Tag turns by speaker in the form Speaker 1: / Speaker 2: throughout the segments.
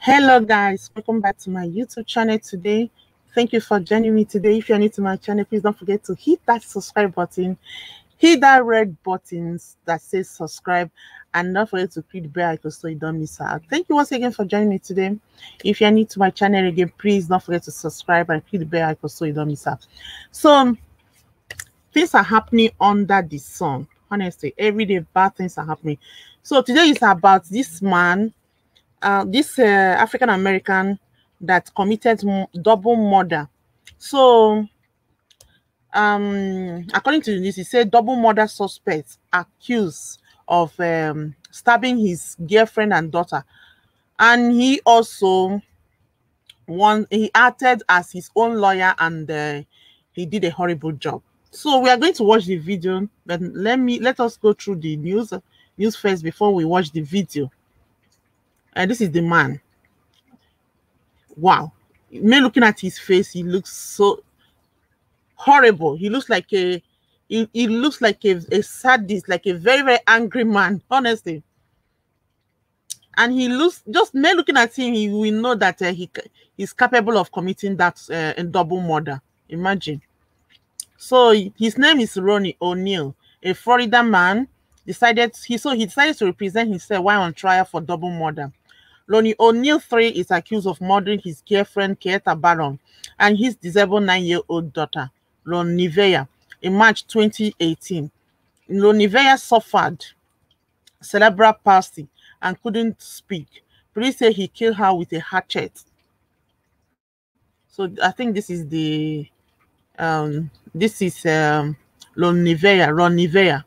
Speaker 1: Hello guys, welcome back to my YouTube channel today. Thank you for joining me today. If you're new to my channel, please don't forget to hit that subscribe button, hit that red button that says subscribe, and don't forget to click the bell icon so you don't miss out. Thank you once again for joining me today. If you're new to my channel again, please don't forget to subscribe and click the bell icon so you don't miss out. So things are happening under the sun. Honestly, every day bad things are happening. So today is about this man, this African American that committed double murder. So, according to the news, he said double murder suspects accused of stabbing his girlfriend and daughter, and he also he acted as his own lawyer, and he did a horrible job. So we are going to watch the video, but let us go through the news first before we watch the video. And this is the man. Wow. Me looking at his face, he looks so horrible. He looks like he looks like a sadist, like a very, very angry man, honestly. And he looks, just me looking at him, he will know that he's capable of committing that double murder. Imagine. So his name is Ronnie O'Neal, a Florida man. He decided to represent himself while on trial for double murder. Ronnie O'Neal III is accused of murdering his girlfriend, Keita Baron, and his disabled 9-year-old daughter, Lonivea, in March 2018. Lonivea suffered cerebral palsy and couldn't speak. Police say he killed her with a hatchet. So I think this is Lonivea.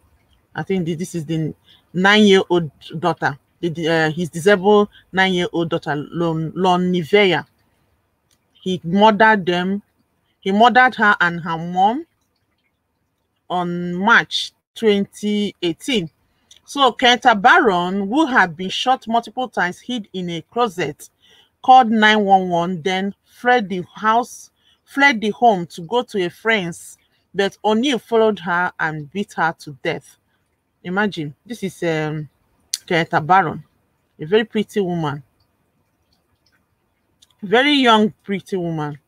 Speaker 1: I think this is the 9-year-old daughter. His disabled 9-year-old daughter, Lonivea. He murdered them. He murdered her and her mom on March 2018. So Keita Baron, who had been shot multiple times, hid in a closet, called 911, then fled the home to go to a friend's, but O'Neal followed her and beat her to death. Imagine, this is Keita Baron, a very pretty woman. Very young, pretty woman.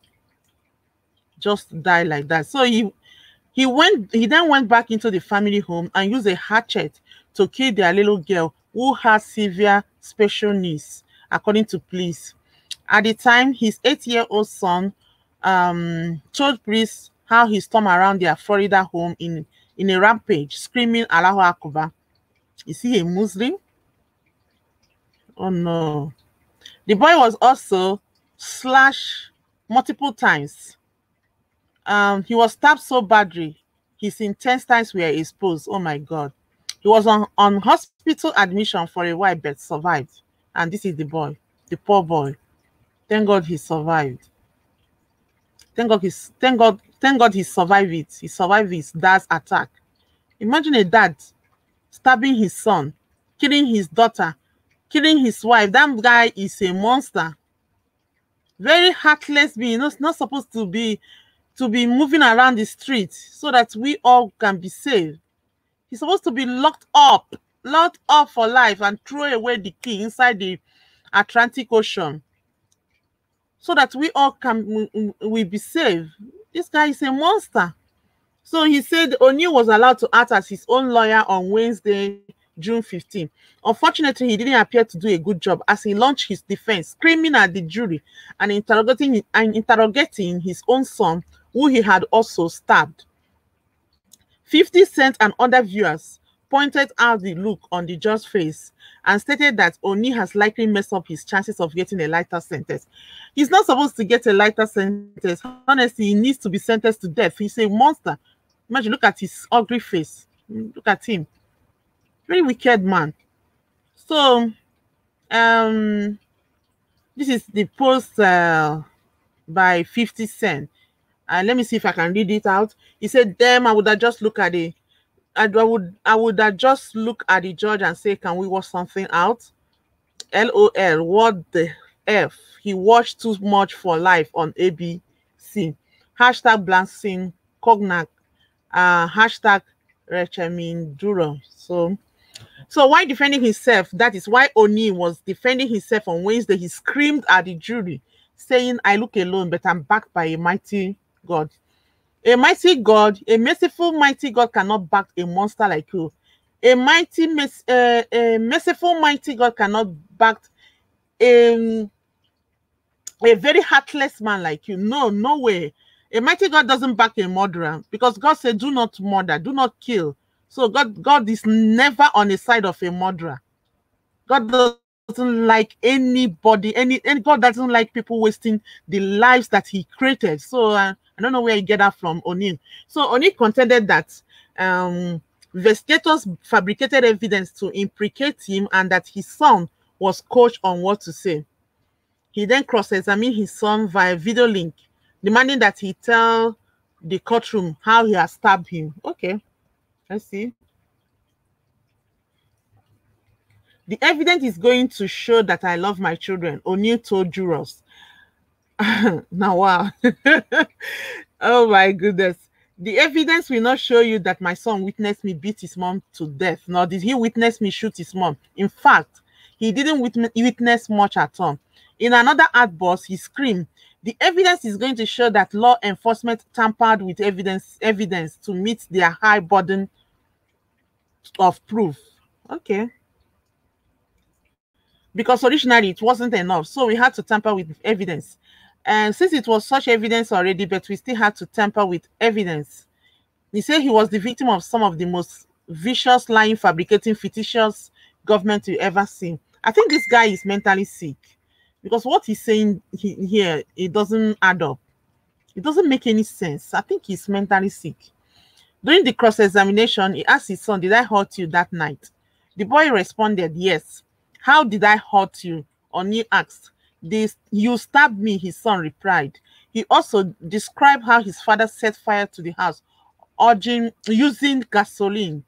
Speaker 1: Just died like that. So he then went back into the family home and used a hatchet to kill their little girl who has severe special needs, according to police. At the time, his 8-year-old son told police how he stormed around their Florida home in a rampage, screaming Allahu Akbar. Is he a Muslim? Oh no. The boy was also slashed multiple times. He was stabbed so badly, his intestines were exposed. Oh my God. He was on hospital admission for a while, but survived. And this is the boy, the poor boy. Thank God he survived. Thank God he survived it. He survived his dad's attack. Imagine a dad stabbing his son, killing his daughter, killing his wife. That guy is a monster. Very heartless being. Not supposed to be moving around the street so that we all can be saved. He's supposed to be locked up for life and throw away the key inside the Atlantic Ocean so that we all can be saved. This guy is a monster. So he said O'Neal was allowed to act as his own lawyer on Wednesday, June 15. Unfortunately, he didn't appear to do a good job as he launched his defense, screaming at the jury and interrogating his own son, who he had also stabbed. 50 Cent and other viewers pointed out the look on the judge's face and stated that O'Neal has likely messed up his chances of getting a lighter sentence. He's not supposed to get a lighter sentence. Honestly, he needs to be sentenced to death. He's a monster. Imagine, look at his ugly face. Look at him. Very wicked man. So, this is the post by 50 Cent. Let me see if I can read it out. He said, "Damn, I would have just looked at it. I would have just look at the judge and say, can we work something out? LOL, what the F? He watched too much for life on ABC. Hashtag Blancin Cognac. Hashtag Recheminduro." So So why defending himself? That is why Oni was defending himself on Wednesday. He screamed at the jury, saying, I look alone, but I'm backed by a mighty God. A mighty God, a merciful mighty God cannot back a monster like you. A merciful mighty God cannot back a, a very heartless man like you. No, no way. A mighty God doesn't back a murderer because God said, do not murder, do not kill. So God is never on the side of a murderer. God doesn't like anybody, any God doesn't like people wasting the lives that he created. So I don't know where you get that from, Oni. So Oni contended that investigators fabricated evidence to implicate him and that his son was coached on what to say. He then cross-examined his son via video link, demanding that he tell the courtroom how he has stabbed him. Okay, let's see. The evidence is going to show that I love my children, O'Neill told jurors. Now, wow. Oh my goodness. The evidence will not show you that my son witnessed me beat his mom to death, nor did he witness me shoot his mom. In fact, he didn't witness much at all. In another outburst, he screamed, the evidence is going to show that law enforcement tampered with evidence to meet their high burden of proof. Okay. Because originally it wasn't enough, so we had to tamper with evidence. And since it was such evidence already, but we still had to tamper with evidence. He said he was the victim of some of the most vicious, lying, fabricating, fictitious government you ever seen. I think this guy is mentally sick because what he's saying here, it doesn't add up. It doesn't make any sense. I think he's mentally sick. During the cross-examination, he asked his son, did I hurt you that night? The boy responded, yes. How did I hurt you? Oni asked. You stabbed me, his son replied. He also described how his father set fire to the house, using gasoline.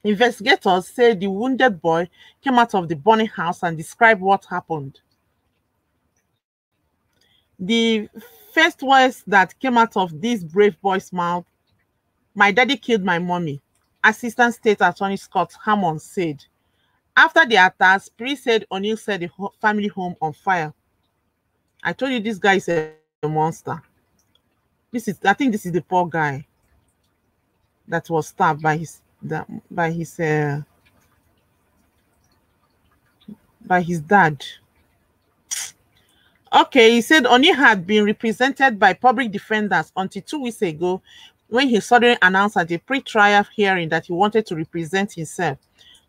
Speaker 1: Investigators say the wounded boy came out of the burning house and described what happened. The first words that came out of this brave boy's mouth, my daddy killed my mommy, Assistant State Attorney Scott Hammond said. After the attacks, police said O'Neill set the family home on fire. I told you this guy is a monster. I think this is the poor guy that was stabbed by his dad. Okay, he said O'Neill had been represented by public defenders until 2 weeks ago when he suddenly announced at a pre-trial hearing that he wanted to represent himself.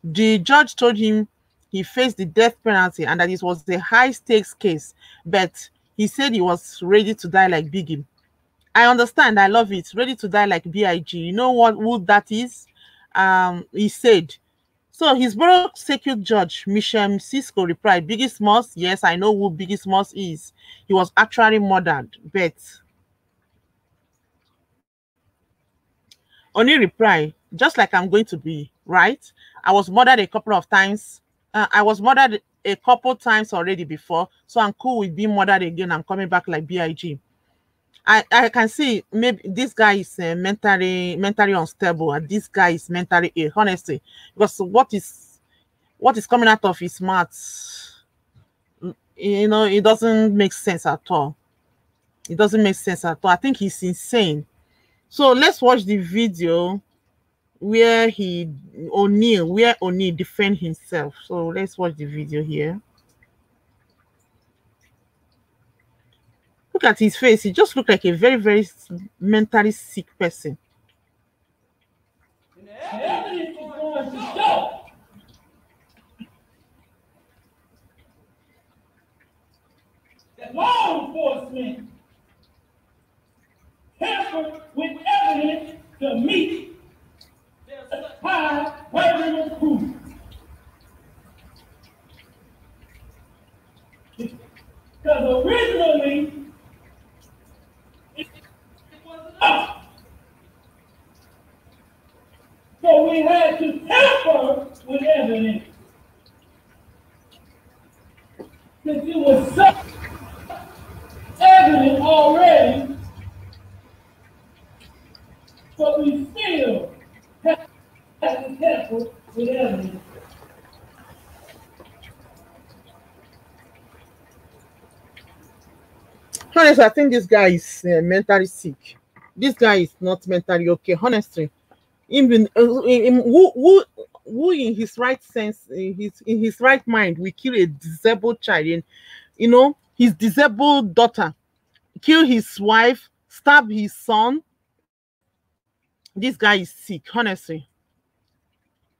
Speaker 1: The judge told him he faced the death penalty and that it was a high-stakes case, but he said he was ready to die like Biggie. I understand, I love it. Ready to die like B.I.G. You know who that is? He said. So his borough circuit judge, Michelle Cisco, replied, Biggie Smalls, yes, I know who Biggie Smalls is. He was actually murdered, but Oni replied, just like I'm going to be, right? I was murdered a couple of times. I was murdered a couple times already before, so I'm cool with being murdered again. I'm coming back like B.I.G. I can see maybe this guy is mentally unstable, and this guy is mentally ill, honestly, because what is coming out of his mouth, you know, it doesn't make sense at all. It doesn't make sense at all. I think he's insane. So let's watch the video where O'Neill defend himself. So let's watch the video here. Look at his face. He just looked like a very, very mentally sick person.
Speaker 2: And the evidence is going to show that law enforcement tampered with evidence to meet their high burden of proof. Because originally, it wasn't us. So we had to tamper with evidence. Since it was such evident already, but we still have to tamper Whatever.
Speaker 1: Honestly, I think this guy is mentally sick. This guy is not mentally okay. Honestly, even who in his right sense, in his right mind, will kill a disabled child, and his disabled daughter, kill his wife, stab his son. This guy is sick. Honestly,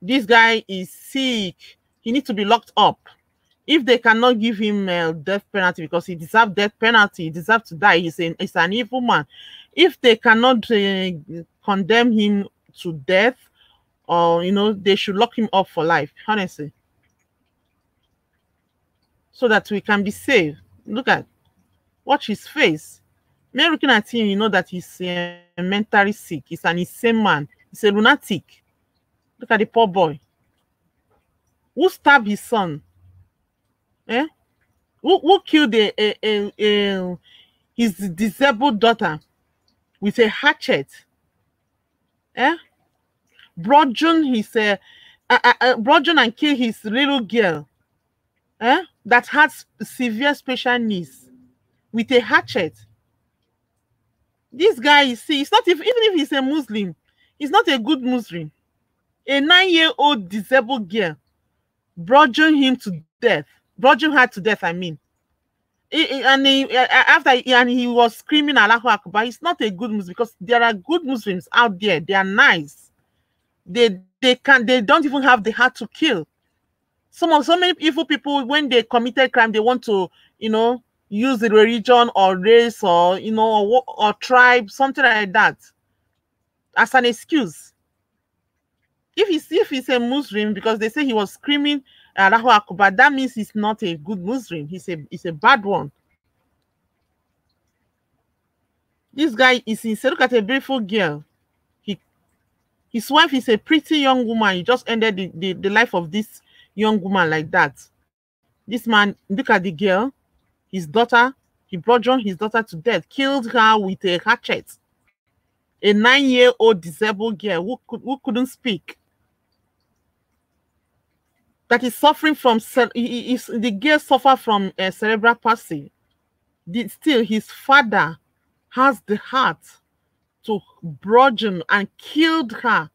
Speaker 1: this guy is sick. He needs to be locked up. If they cannot give him a death penalty because he deserves death penalty, he deserves to die. He's an evil man. If they cannot condemn him to death, or they should lock him up for life. Honestly, so that we can be saved. Watch his face. Me looking at him, you know that he's mentally sick. He's an insane man. He's a lunatic. Look at the poor boy. Who stabbed his son? Eh? Who killed his disabled daughter with a hatchet? Eh? Bludgeon and kill his little girl. Eh? That has severe special needs with a hatchet. This guy, you see, it's not even if he's a Muslim, he's not a good Muslim. A 9-year-old disabled girl bludgeon him to death. Bludgeon her to death, I mean. He was screaming Allahu Akbar. He's not a good Muslim, because there are good Muslims out there. They are nice. They don't even have the heart to kill. So many evil people, when they committed crime, they want to use the religion or race or or tribe, something like that, as an excuse. If he's a Muslim, because they say he was screaming Allahu Akbar, that means he's not a good Muslim. He's a bad one. This guy is insane. Look at a beautiful girl. His wife is a pretty young woman. He just ended the life of this young woman like that. This man, look at the girl, his daughter. He bludgeoned his daughter to death, killed her with a hatchet. A 9-year-old disabled girl who couldn't speak, that is suffering from the girl suffer from cerebral palsy. Still, his father has the heart to bludgeon and killed her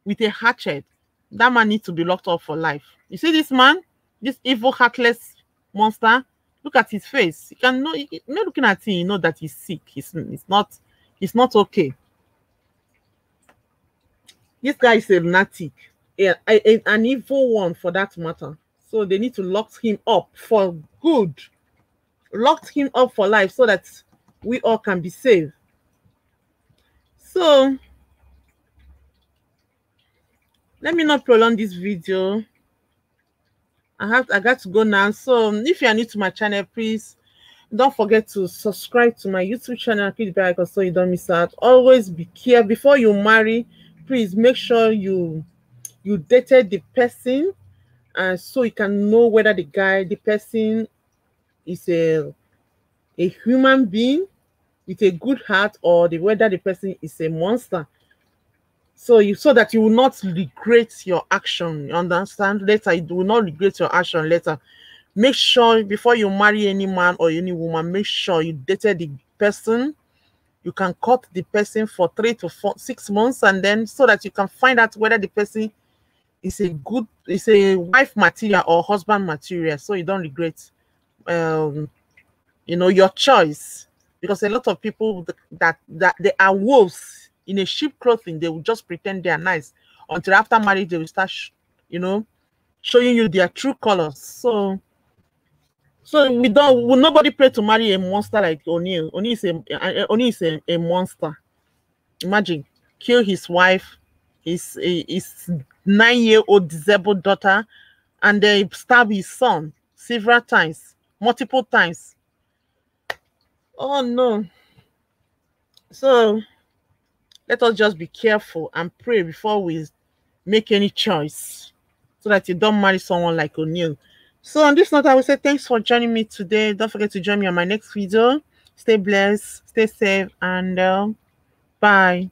Speaker 1: with a hatchet. That man needs to be locked up for life. You see this man, this evil, heartless monster. Look at his face. You can know, not looking at him, you know that he's sick. He's not okay. This guy is a lunatic, an evil one for that matter. So they need to lock him up for good. Locked him up for life so that we all can be saved. So let me not prolong this video. I got to go now. So if you are new to my channel, please don't forget to subscribe to my YouTube channel, click the bell icon so you don't miss out. Always be careful before you marry. Please make sure you dated the person, and so you can know whether the person is a human being with a good heart, or whether the person is a monster. So that you will not regret your action. You understand? Later, you will not regret your action later. Make sure before you marry any man or any woman, make sure you dated the person. You can cut the person for 3 to 6 months, and then so that you can find out whether the person is a wife material or husband material, so you don't regret your choice. Because a lot of people that they are wolves in a sheep clothing, they will just pretend they are nice until after marriage they will start showing you their true colors. So will nobody pray to marry a monster like O'Neal. O'Neal is a monster. Imagine, kill his wife, his 9-year-old disabled daughter, and they stab his son several times, multiple times. Oh no. So let us just be careful and pray before we make any choice, so that you don't marry someone like O'Neal. So on this note, I will say thanks for joining me today. Don't forget to join me on my next video. Stay blessed, stay safe, and bye.